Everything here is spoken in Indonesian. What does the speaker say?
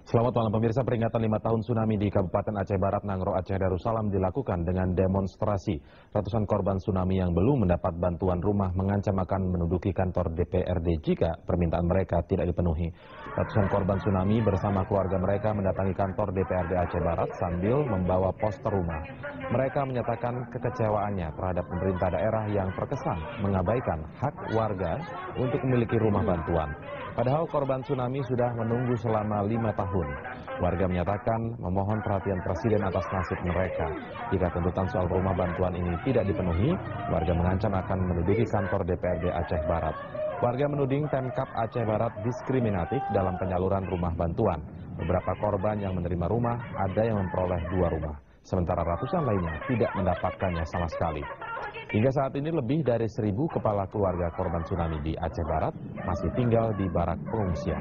Selamat malam pemirsa, peringatan 5 tahun tsunami di Kabupaten Aceh Barat, Nangro, Aceh Darussalam dilakukan dengan demonstrasi. Ratusan korban tsunami yang belum mendapat bantuan rumah mengancam akan menduduki kantor DPRD jika permintaan mereka tidak dipenuhi. Ratusan korban tsunami bersama keluarga mereka mendatangi kantor DPRD Aceh Barat sambil membawa poster rumah. Mereka menyatakan kekecewaannya terhadap pemerintah daerah yang terkesan mengabaikan hak warga untuk memiliki rumah bantuan. Padahal korban tsunami sudah menunggu selama 5 tahun. Warga menyatakan memohon perhatian Presiden atas nasib mereka. Jika tuntutan soal rumah bantuan ini tidak dipenuhi, warga mengancam akan menduduki kantor DPRD Aceh Barat. Warga menuding Pemkab Aceh Barat diskriminatif dalam penyaluran rumah bantuan. Beberapa korban yang menerima rumah ada yang memperoleh 2 rumah, sementara ratusan lainnya tidak mendapatkannya sama sekali. Hingga saat ini lebih dari 1.000 kepala keluarga korban tsunami di Aceh Barat masih tinggal di barak pengungsian.